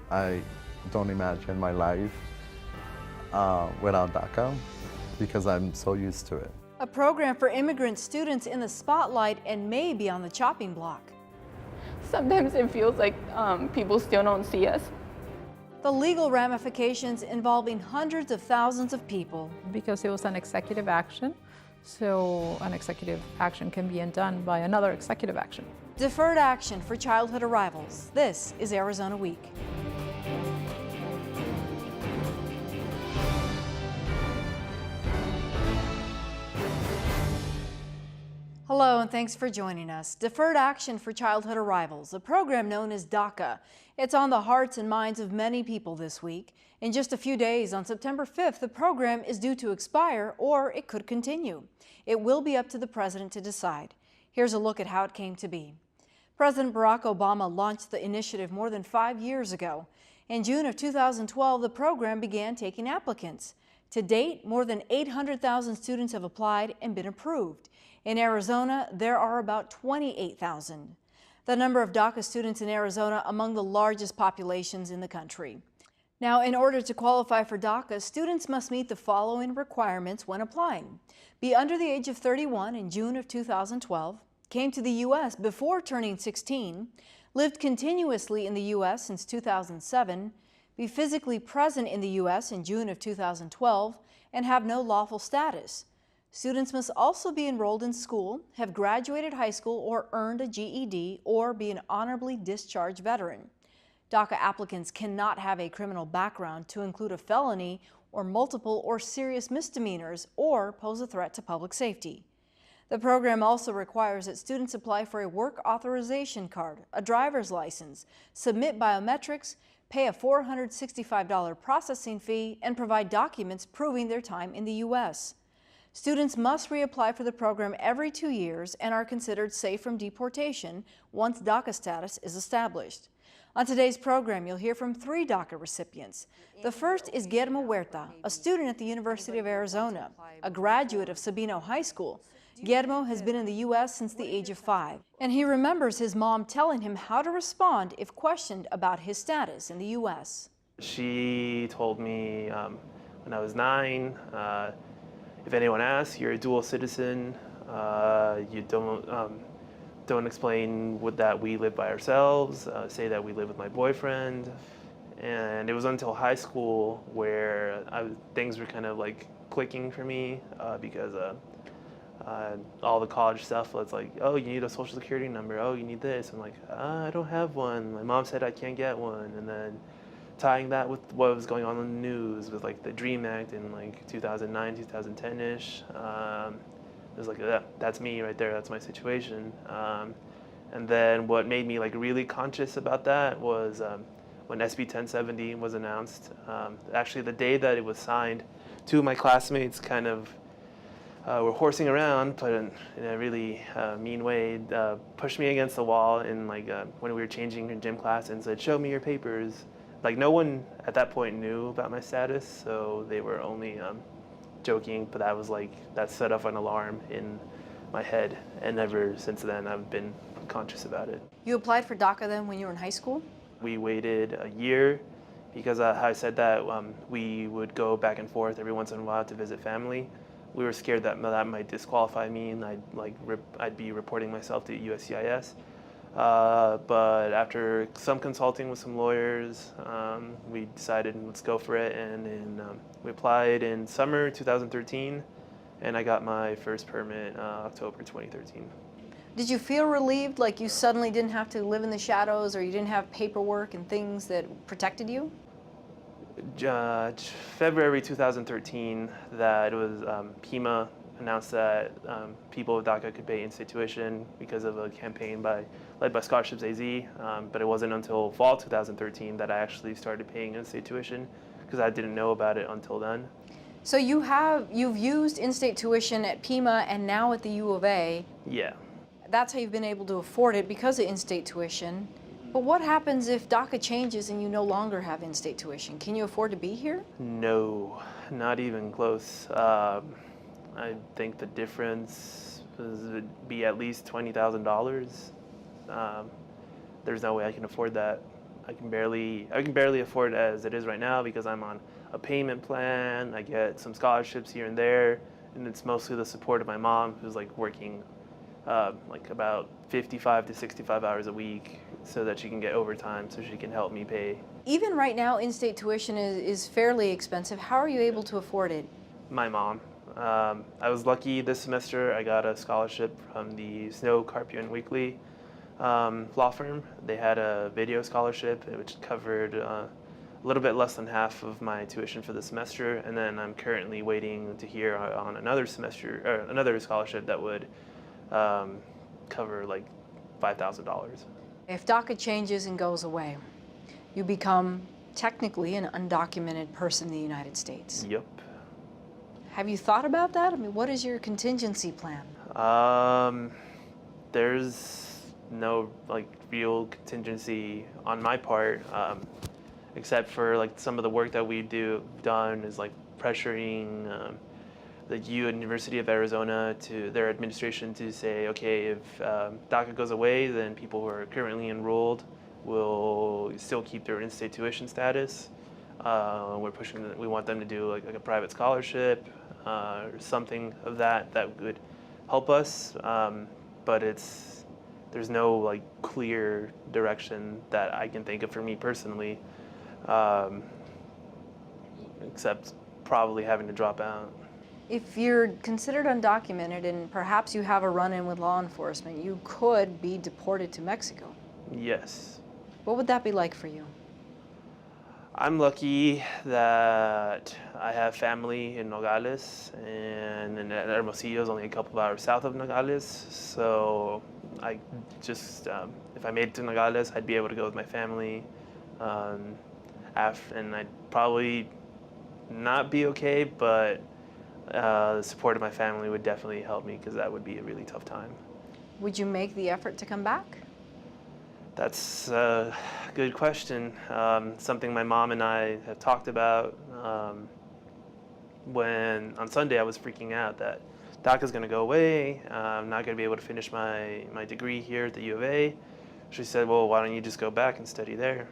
I don't imagine my life without DACA because I'm so used to it. A program for immigrant students in the spotlight and maybe on the chopping block. Sometimes it feels like people still don't see us. The legal ramifications involving hundreds of thousands of people. Because it was an executive action, so an executive action can be undone by another executive action. Deferred action for childhood arrivals. This is Arizona Week. Hello and thanks for joining us. Deferred Action for Childhood Arrivals, a program known as DACA. It's on the hearts and minds of many people this week. In just a few days, on September 5th, the program is due to expire or it could continue. It will be up to the president to decide. Here's a look at how it came to be. President Barack Obama launched the initiative more than 5 years ago. In June of 2012, the program began taking applicants. To date, more than 800,000 students have applied and been approved. In Arizona, there are about 28,000. The number of DACA students in Arizona among the largest populations in the country. Now, in order to qualify for DACA, students must meet the following requirements when applying. Be under the age of 31 in June of 2012, came to the U.S. before turning 16, lived continuously in the U.S. since 2007, be physically present in the U.S. in June of 2012, and have no lawful status. Students must also be enrolled in school, have graduated high school or earned a GED, or be an honorably discharged veteran. DACA applicants cannot have a criminal background to include a felony or multiple or serious misdemeanors or pose a threat to public safety. The program also requires that students apply for a work authorization card, a driver's license, submit biometrics, pay a $465 processing fee, and provide documents proving their time in the U.S. Students must reapply for the program every 2 years and are considered safe from deportation once DACA status is established. On today's program, you'll hear from 3 DACA recipients. The first is Guillermo Huerta, a student at the University of Arizona, a graduate of Sabino High School. Guillermo has been in the U.S. since the age of 5, and he remembers his mom telling him how to respond if questioned about his status in the U.S. She told me when I was 9, if anyone asks, you're a dual citizen. You don't explain that we live by ourselves. Say that we live with my boyfriend. And it was until high school where things were kind of like clicking for me because all the college stuff was like, oh, you need a social security number. Oh, you need this. I'm like, I don't have one. My mom said I can't get one. And then tying that with what was going on in the news with like the DREAM Act in like 2009, 2010-ish. It was like, that's me right there, that's my situation. And then what made me like really conscious about that was when SB 1070 was announced. Actually, the day that it was signed, 2 of my classmates kind of were horsing around, but in a really mean way, pushed me against the wall in like when we were changing in gym class and said, show me your papers. Like no one at that point knew about my status, so they were only joking, but that set off an alarm in my head, and ever since then I've been conscious about it. You applied for DACA then when you were in high school? We waited a year because I said that we would go back and forth every once in a while to visit family. We were scared that might disqualify me and I'd be reporting myself to USCIS. But after some consulting with some lawyers, we decided let's go for it, and we applied in summer 2013, and I got my first permit October 2013. Did you feel relieved, like you suddenly didn't have to live in the shadows, or you didn't have paperwork and things that protected you? February 2013, that it was PEMA announced that people with DACA could pay in-state tuition because of a campaign led by Scholarships AZ, but it wasn't until fall 2013 that I actually started paying in-state tuition because I didn't know about it until then. So you've used in-state tuition at PEMA and now at the U of A. Yeah. That's how you've been able to afford it, because of in-state tuition. But what happens if DACA changes and you no longer have in-state tuition? Can you afford to be here? No, not even close. I think the difference would be at least $20,000. There's no way I can afford that. I can barely afford it as it is right now because I'm on a payment plan. I get some scholarships here and there, and it's mostly the support of my mom, who's like working like about 55 to 65 hours a week so that she can get overtime so she can help me pay. Even right now, in-state tuition is fairly expensive. How are you able to afford it? My mom. I was lucky this semester. I got a scholarship from the Snow, Carpio and Weekly law firm. They had a video scholarship which covered a little bit less than half of my tuition for the semester, and then I'm currently waiting to hear on another scholarship that would cover like $5,000. If DACA changes and goes away, you become technically an undocumented person in the United States. Yep. Have you thought about that? I mean, what is your contingency plan? There's no like real contingency on my part, except for like some of the work that we've done is like pressuring the University of Arizona to their administration to say, okay, if DACA goes away, then people who are currently enrolled will still keep their in-state tuition status. We want them to do like a private scholarship or something of that would help us. But there's no like clear direction that I can think of for me personally, except probably having to drop out. If you're considered undocumented and perhaps you have a run-in with law enforcement, you could be deported to Mexico. Yes. What would that be like for you? I'm lucky that I have family in Nogales, and Hermosillo is only a couple of hours south of Nogales. So I just, if I made it to Nogales, I'd be able to go with my family. And I'd probably not be okay, but the support of my family would definitely help me because that would be a really tough time. Would you make the effort to come back? That's a good question. Something my mom and I have talked about. When on Sunday I was freaking out that DACA's going to go away. I'm not going to be able to finish my degree here at the U of A. She said, well, why don't you just go back and study there?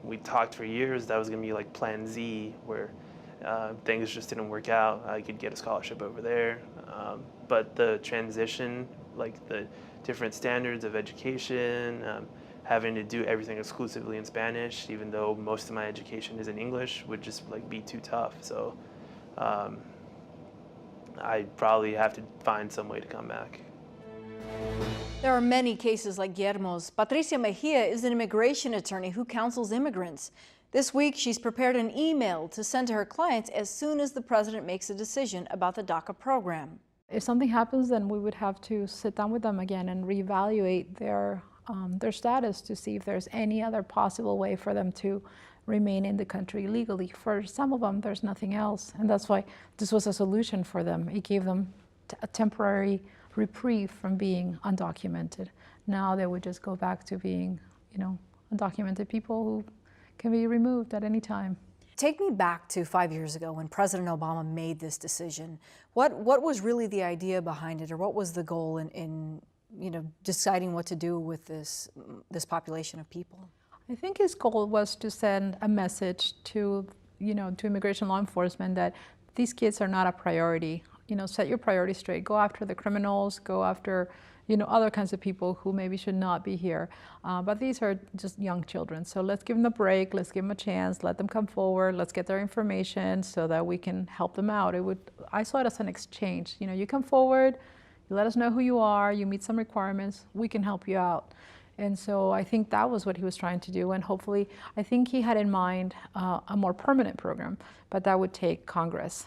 We talked for years. That was going to be like Plan Z, where things just didn't work out. I could get a scholarship over there. But the transition, like the different standards of education, having to do everything exclusively in Spanish, even though most of my education is in English, would just like be too tough. So I'd probably have to find some way to come back. There are many cases like Guillermo's. Patricia Mejia is an immigration attorney who counsels immigrants. This week, she's prepared an email to send to her clients as soon as the president makes a decision about the DACA program. If something happens, then we would have to sit down with them again and reevaluate their status to see if there's any other possible way for them to remain in the country legally. For some of them, there's nothing else, and that's why this was a solution for them. It gave them a temporary reprieve from being undocumented. Now they would just go back to being, undocumented people who can be removed at any time. Take me back to 5 years ago when President Obama made this decision. What was really the idea behind it, or what was the goal in deciding what to do with this population of people? I think his goal was to send a message to immigration law enforcement that these kids are not a priority. Set your priorities straight. Go after the criminals. Go after other kinds of people who maybe should not be here. But these are just young children. So let's give them a break. Let's give them a chance. Let them come forward. Let's get their information so that we can help them out. I saw it as an exchange. You come forward, you let us know who you are, you meet some requirements, we can help you out. And so I think that was what he was trying to do. And hopefully, I think he had in mind a more permanent program, but that would take Congress.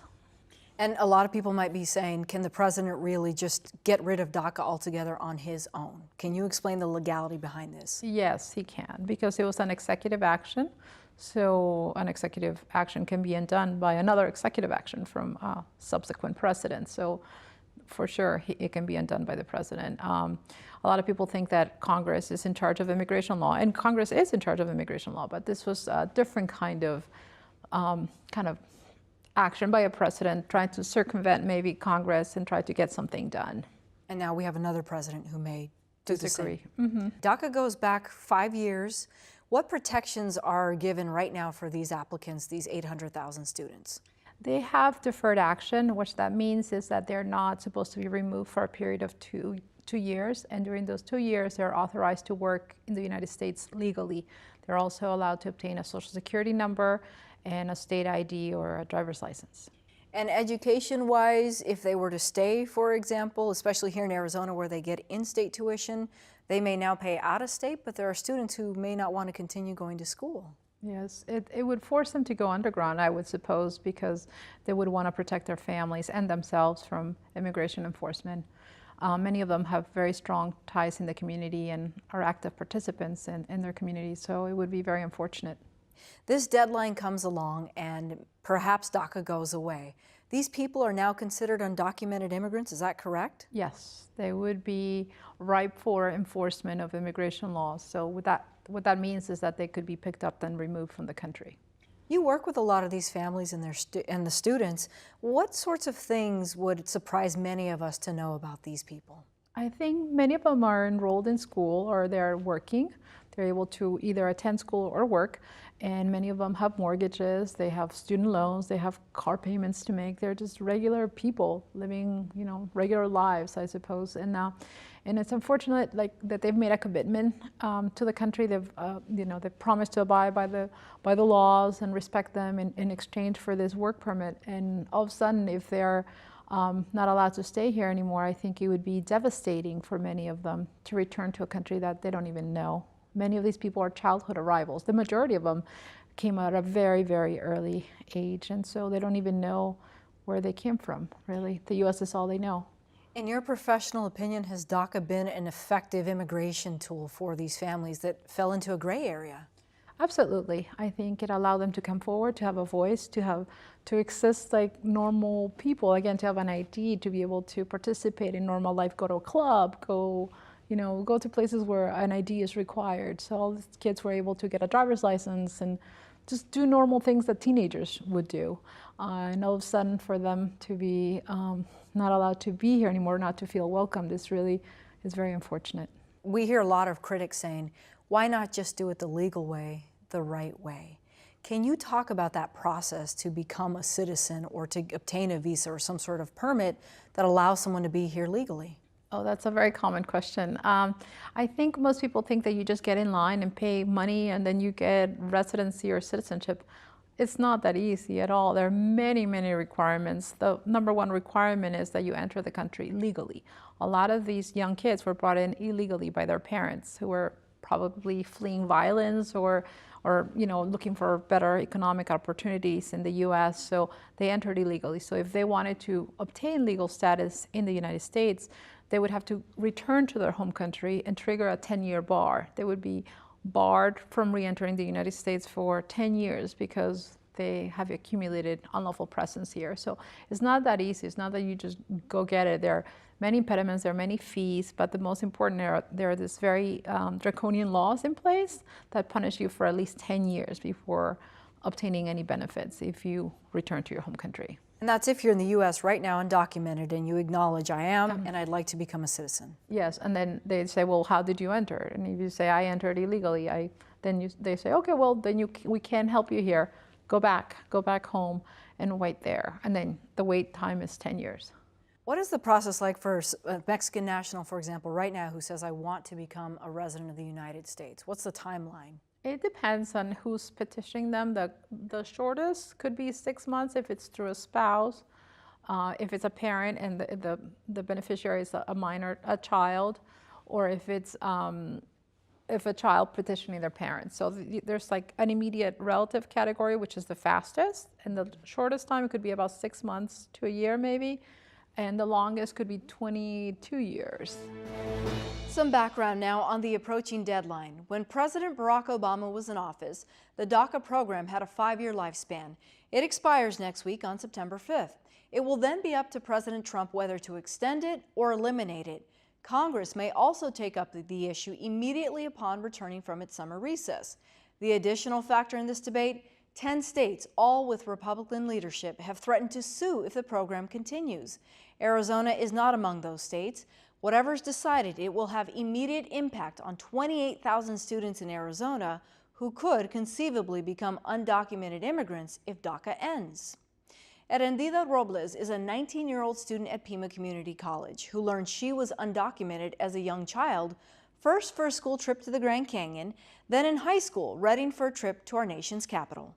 And a lot of people might be saying, can the president really just get rid of DACA altogether on his own? Can you explain the legality behind this? Yes, he can, because it was an executive action. So an executive action can be undone by another executive action from a subsequent precedent. So for sure, it can be undone by the president. A lot of people think that Congress is in charge of immigration law, and Congress is in charge of immigration law, but this was a different kind of action by a president trying to circumvent maybe Congress and try to get something done. And now we have another president who may disagree. Mm-hmm. DACA goes back 5 years. What protections are given right now for these applicants, these 800,000 students? They have deferred action, which that means is that they're not supposed to be removed for a period of two years, and during those 2 years they're authorized to work in the United States legally. They're also allowed to obtain a social security number and a state ID or a driver's license. And education-wise, if they were to stay, for example, especially here in Arizona where they get in-state tuition, they may now pay out-of-state, but there are students who may not want to continue going to school. Yes, it would force them to go underground, I would suppose, because they would want to protect their families and themselves from immigration enforcement. Many of them have very strong ties in the community and are active participants in their community, so it would be very unfortunate. This deadline comes along and perhaps DACA goes away. These people are now considered undocumented immigrants, is that correct? Yes, they would be ripe for enforcement of immigration laws. So what that means is that they could be picked up and removed from the country. You work with a lot of these families and the students. What sorts of things would surprise many of us to know about these people? I think many of them are enrolled in school or they're working. They're able to either attend school or work, and many of them have mortgages, they have student loans, they have car payments to make. They're just regular people living, regular lives, I suppose. And it's unfortunate, that they've made a commitment to the country. They've promised to abide by the laws and respect them in exchange for this work permit. And all of a sudden, if they're not allowed to stay here anymore, I think it would be devastating for many of them to return to a country that they don't even know. Many of these people are childhood arrivals. The majority of them came out at a very, very early age, and so they don't even know where they came from, really. The U.S. is all they know. In your professional opinion, has DACA been an effective immigration tool for these families that fell into a gray area? Absolutely. I think it allowed them to come forward, to have a voice, to exist like normal people, again, to have an ID, to be able to participate in normal life, go to a club, go to places where an ID is required. So all these kids were able to get a driver's license and just do normal things that teenagers would do. And all of a sudden for them to be not allowed to be here anymore, not to feel welcome, this really is very unfortunate. We hear a lot of critics saying, why not just do it the legal way, the right way? Can you talk about that process to become a citizen or to obtain a visa or some sort of permit that allows someone to be here legally? Oh, that's a very common question. I think most people think that you just get in line and pay money and then you get residency or citizenship. It's not that easy at all. There are many, many requirements. The number one requirement is that you enter the country legally. A lot of these young kids were brought in illegally by their parents who were probably fleeing violence or looking for better economic opportunities in the U.S., so they entered illegally. So if they wanted to obtain legal status in the United States, they would have to return to their home country and trigger a 10-year bar. They would be barred from re-entering the United States for 10 years because they have accumulated unlawful presence here. So it's not that easy. It's not that you just go get it. There are many impediments, there are many fees, but the most important there are these very draconian laws in place that punish you for at least 10 years before obtaining any benefits if you return to your home country. And that's if you're in the U.S. right now undocumented and you acknowledge I am and I'd like to become a citizen. Yes, and then they say, well, how did you enter? And if you say, I entered illegally, they say, okay, well, then we can't help you here. Go back home and wait there. And then the wait time is 10 years. What is the process like for a Mexican national, for example, right now who says, I want to become a resident of the United States? What's the timeline? It depends on who's petitioning them. The shortest could be 6 months if it's through a spouse, if it's a parent and the beneficiary is a child, or if it's if a child petitioning their parents. So there's like an immediate relative category, which is the fastest, and the shortest time could be about 6 months to a year maybe, and the longest could be 22 years. Some background now on the approaching deadline. When President Barack Obama was in office, the DACA program had a 5-year lifespan. It expires next week on September 5th. It will then be up to President Trump whether to extend it or eliminate it. Congress may also take up the issue immediately upon returning from its summer recess. The additional factor in this debate, 10 states, all with Republican leadership, have threatened to sue if the program continues. Arizona is not among those states. Whatever's decided, it will have immediate impact on 28,000 students in Arizona who could conceivably become undocumented immigrants if DACA ends. Erendida Robles is a 19-year-old student at Pima Community College who learned she was undocumented as a young child, first for a school trip to the Grand Canyon, then in high school, readying for a trip to our nation's capital.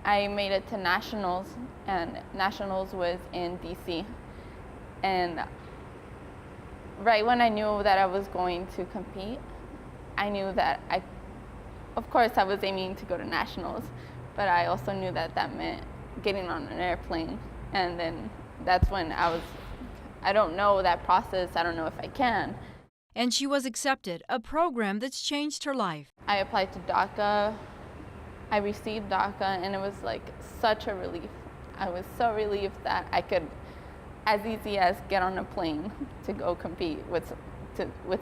I made it to nationals, and nationals was in DC. And right when I knew that I was going to compete, I knew that of course I was aiming to go to nationals, but I also knew that that meant getting on an airplane. And then that's when I don't know that process, I don't know if I can. And she was accepted, a program that's changed her life. I applied to DACA. I received DACA, and it was like such a relief. I was so relieved that I could, as easy as get on a plane to go compete with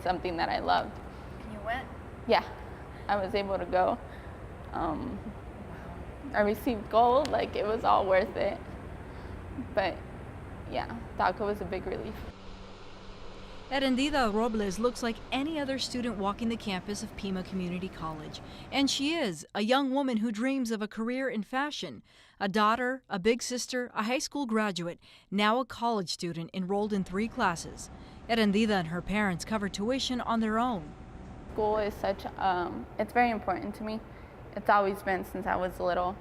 something that I loved. And you went? Yeah, I was able to go. I received gold, like it was all worth it. But yeah, DACA was a big relief. Erendida Robles looks like any other student walking the campus of Pima Community College. And she is a young woman who dreams of a career in fashion, a daughter, a big sister, a high school graduate, now a college student enrolled in 3 classes. Erendida and her parents cover tuition on their own. School is it's very important to me. It's always been since I was little.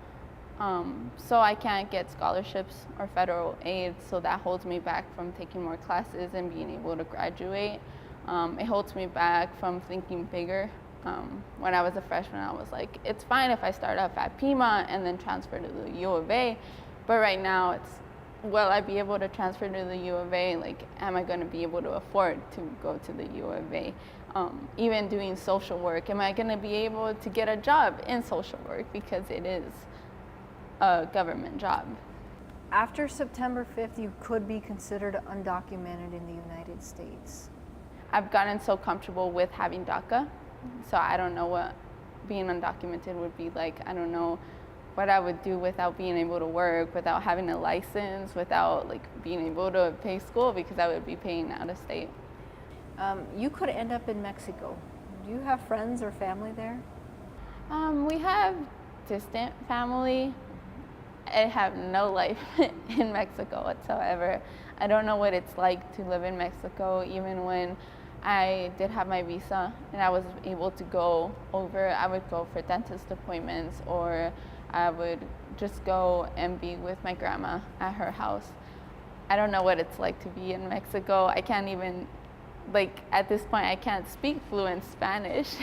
So I can't get scholarships or federal aid, so that holds me back from taking more classes and being able to graduate. It holds me back from thinking bigger. When I was a freshman, I was like, it's fine if I start off at Pima and then transfer to the U of A, but right now it's, will I be able to transfer to the U of A? Like, am I going to be able to afford to go to the U of A? Even doing social work, am I going to be able to get a job in social work, because it is a government job. After September 5th, you could be considered undocumented in the United States. I've gotten so comfortable with having DACA, so I don't know what being undocumented would be like. I don't know what I would do without being able to work, without having a license, without like being able to pay school, because I would be paying out of state. You could end up in Mexico. Do you have friends or family there? We have distant family. I have no life in Mexico whatsoever. I don't know what it's like to live in Mexico. Even when I did have my visa and I was able to go over, I would go for dentist appointments, or I would just go and be with my grandma at her house. I don't know what it's like to be in Mexico. I can't even, like at this point, I can't speak fluent Spanish.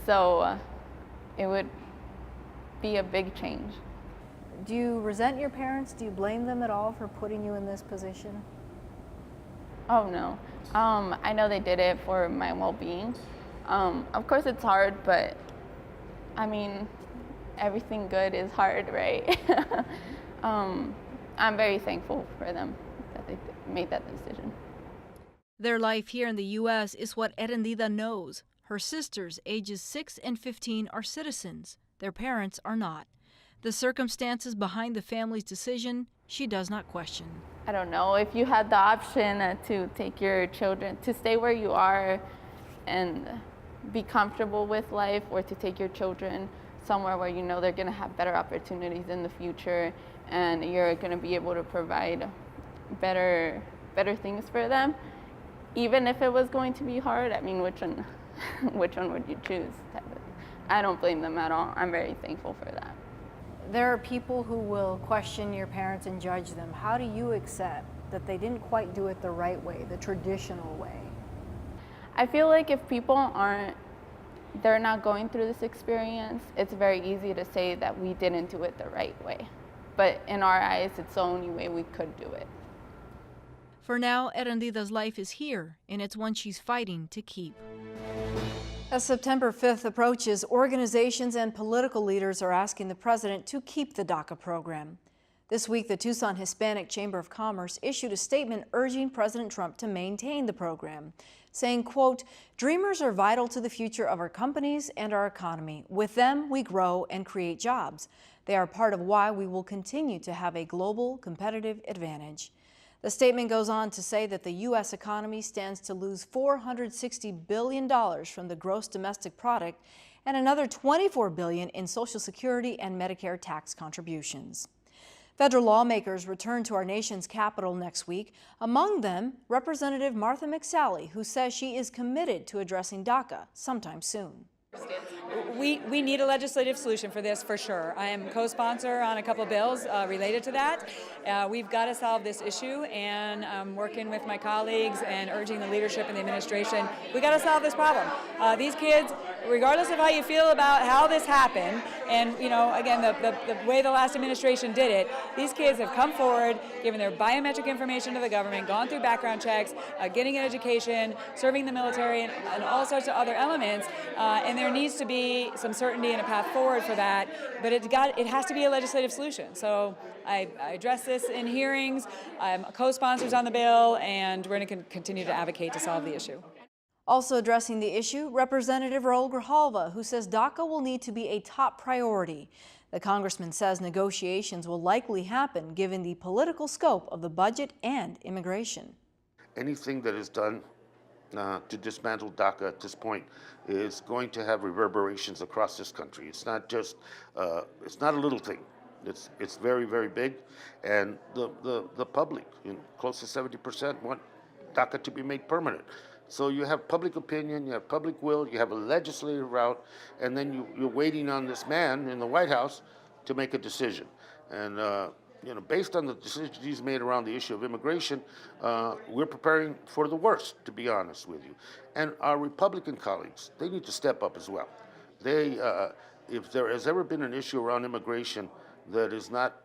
So it would be a big change. Do you resent your parents? Do you blame them at all for putting you in this position? Oh no. I know they did it for my well-being. Of course it's hard, but I mean, everything good is hard, right? I'm very thankful for them that they made that decision. Their life here in the U.S. is what Erendida knows. Her sisters, ages 6 and 15, are citizens. Their parents are not. The circumstances behind the family's decision, she does not question. I don't know, if you had the option to take your children, to stay where you are and be comfortable with life, or to take your children somewhere where you know they're going to have better opportunities in the future and you're going to be able to provide better things for them, even if it was going to be hard, I mean, which one would you choose? I don't blame them at all. I'm very thankful for that. There are people who will question your parents and judge them. How do you accept that they didn't quite do it the right way, the traditional way? I feel like if people they're not going through this experience, it's very easy to say that we didn't do it the right way. But in our eyes, it's the only way we could do it. For now, Erendida's life is here, and it's one she's fighting to keep. As September 5th approaches, organizations and political leaders are asking the president to keep the DACA program. This week, the Tucson Hispanic Chamber of Commerce issued a statement urging President Trump to maintain the program, saying, quote, "Dreamers are vital to the future of our companies and our economy. With them, we grow and create jobs. They are part of why we will continue to have a global competitive advantage." The statement goes on to say that the U.S. economy stands to lose $460 billion from the gross domestic product and another $24 billion in Social Security and Medicare tax contributions. Federal lawmakers return to our nation's capital next week. Among them, Representative Martha McSally, who says she is committed to addressing DACA sometime soon. We need a legislative solution for this, for sure. I am co-sponsor on a couple of bills related to that. We've got to solve this issue, and I'm working with my colleagues and urging the leadership and the administration. We got to solve this problem. These kids, regardless of how you feel about how this happened, and again, the way the last administration did it, these kids have come forward, given their biometric information to the government, gone through background checks, getting an education, serving the military, and all sorts of other elements, and there needs to be some certainty and a path forward for that, but it has to be a legislative solution. So I address this in hearings, I'm co-sponsors on the bill, and we're going to continue to advocate to solve the issue. Also addressing the issue, Representative Raul Grijalva, who says DACA will need to be a top priority. The congressman says negotiations will likely happen given the political scope of the budget and immigration. Anything that is done to dismantle DACA at this point is going to have reverberations across this country. It's not just, it's not a little thing. It's very, very big, and the public, close to 70%, want DACA to be made permanent. So you have public opinion, you have public will, you have a legislative route, and then you're waiting on this man in the White House to make a decision. And based on the decisions he's made around the issue of immigration, we're preparing for the worst, to be honest with you. And our Republican colleagues, they need to step up as well. They, if there has ever been an issue around immigration that is not,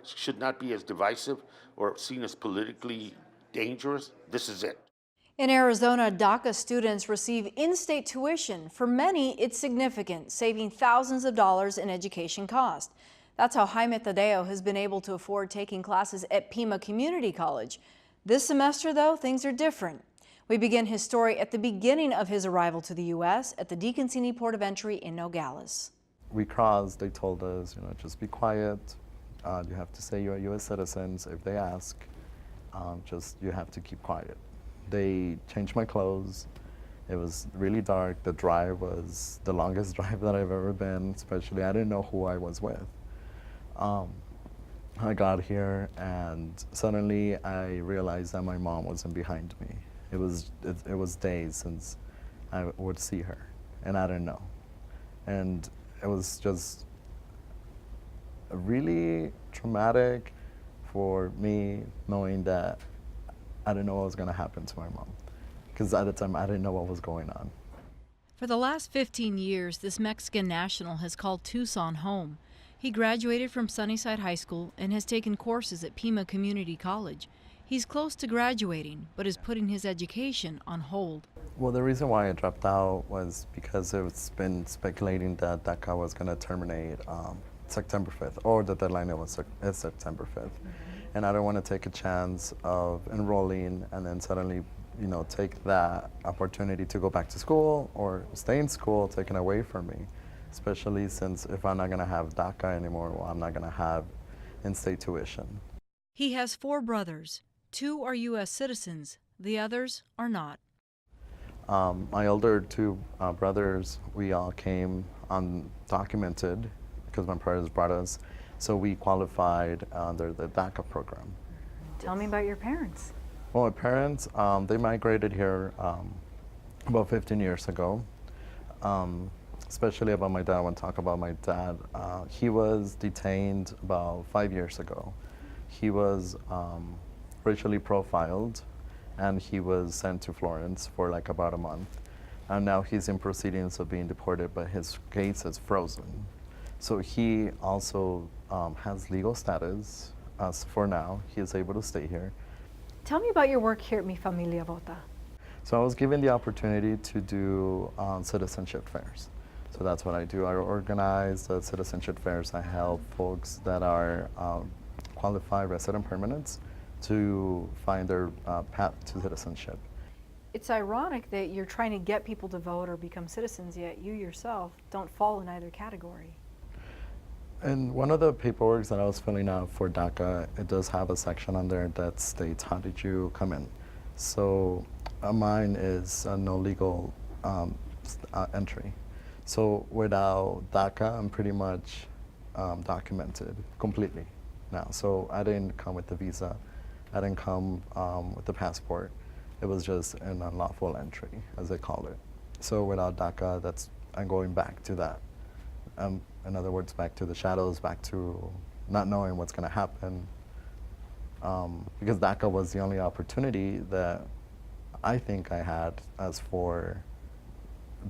should not be as divisive or seen as politically dangerous, this is it. In Arizona, DACA students receive in-state tuition. For many, it's significant, saving thousands of dollars in education cost. That's how Jaime Tadeo has been able to afford taking classes at Pima Community College. This semester, though, things are different. We begin his story at the beginning of his arrival to the U.S. at the DeConcini Port of Entry in Nogales. We crossed, they told us, just be quiet. You have to say you're U.S. citizens. If they ask, you have to keep quiet. They changed my clothes. It was really dark. The drive was the longest drive that I've ever been, especially I didn't know who I was with. I got here and suddenly I realized that my mom wasn't behind me. It was days since I would see her, and I didn't know. And it was just really traumatic for me knowing that I didn't know what was going to happen to my mom, because at the time I didn't know what was going on. For the last 15 years, this Mexican national has called Tucson home. He graduated from Sunnyside High School and has taken courses at Pima Community College. He's close to graduating, but is putting his education on hold. Well, the reason why I dropped out was because it's been speculating that DACA was going to terminate September 5th, or the deadline is September 5th. And I don't want to take a chance of enrolling and then suddenly, take that opportunity to go back to school or stay in school taken away from me, especially since if I'm not going to have DACA anymore, well, I'm not going to have in-state tuition. He has 4 brothers. 2 are U.S. citizens. The others are not. My older 2 brothers, we all came undocumented because my parents brought us. So we qualified under the DACA program. Tell me about your parents. Well, my parents, they migrated here about 15 years ago. Especially about my dad, I want to talk about my dad. He was detained about 5 years ago. He was racially profiled, and he was sent to Florence for like about a month. And now he's in proceedings of being deported, but his case is frozen. So he also has legal status. For now, he is able to stay here. Tell me about your work here at Mi Familia Vota. So I was given the opportunity to do citizenship fairs. So that's what I do. I organize the citizenship fairs. I help folks that are qualified resident permanents to find their path to citizenship. It's ironic that you're trying to get people to vote or become citizens, yet you yourself don't fall in either category. And one of the paperwork that I was filling out for DACA, it does have a section on there that states how did you come in. So mine is no legal entry. So without DACA, I'm pretty much documented completely now. So I didn't come with the visa. I didn't come with the passport. It was just an unlawful entry, as they call it. So without DACA, I'm going back to that. In other words, back to the shadows, back to not knowing what's going to happen. Because DACA was the only opportunity that I think I had as for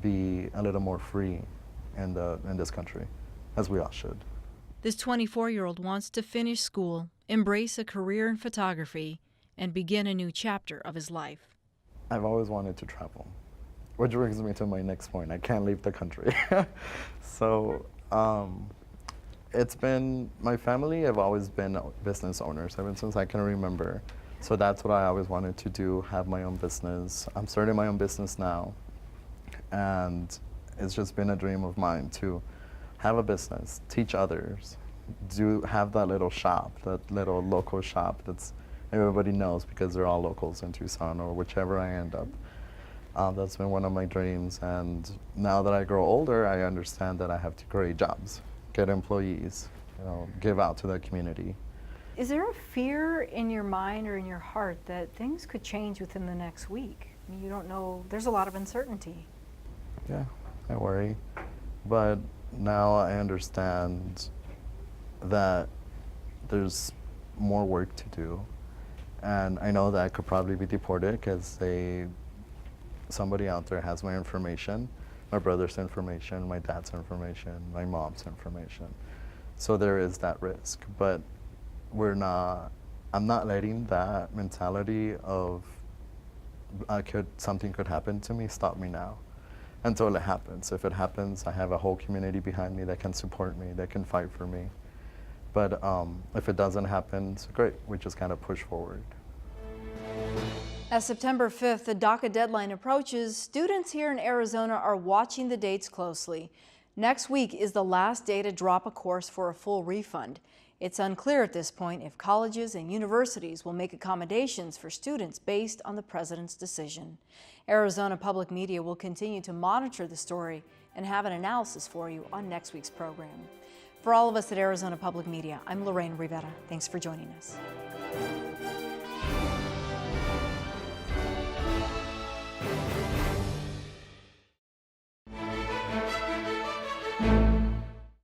be a little more free in this country, as we all should. This 24-year-old wants to finish school, embrace a career in photography, and begin a new chapter of his life. I've always wanted to travel, which brings me to my next point. I can't leave the country. So it's been, my family have always been business owners ever since I can remember. So that's what I always wanted to do, have my own business. I'm starting my own business now. And it's just been a dream of mine to have a business, teach others, have that little shop, that little local shop that's everybody knows because they're all locals in Tucson or whichever I end up. That's been one of my dreams, and now that I grow older, I understand that I have to create jobs, get employees, give out to the community. Is there a fear in your mind or in your heart that things could change within the next week? I mean, you don't know, there's a lot of uncertainty. Yeah, I worry, but now I understand that there's more work to do, and I know that I could probably be deported because somebody out there has my information, my brother's information, my dad's information, my mom's information. So there is that risk, but I'm not letting that mentality of something could happen to me stop me now until it happens. If it happens, I have a whole community behind me that can support me, that can fight for me. But if it doesn't happen, so great, we just kind of push forward. As September 5th, the DACA deadline approaches, students here in Arizona are watching the dates closely. Next week is the last day to drop a course for a full refund. It's unclear at this point if colleges and universities will make accommodations for students based on the president's decision. Arizona Public Media will continue to monitor the story and have an analysis for you on next week's program. For all of us at Arizona Public Media, I'm Lorraine Rivera. Thanks for joining us.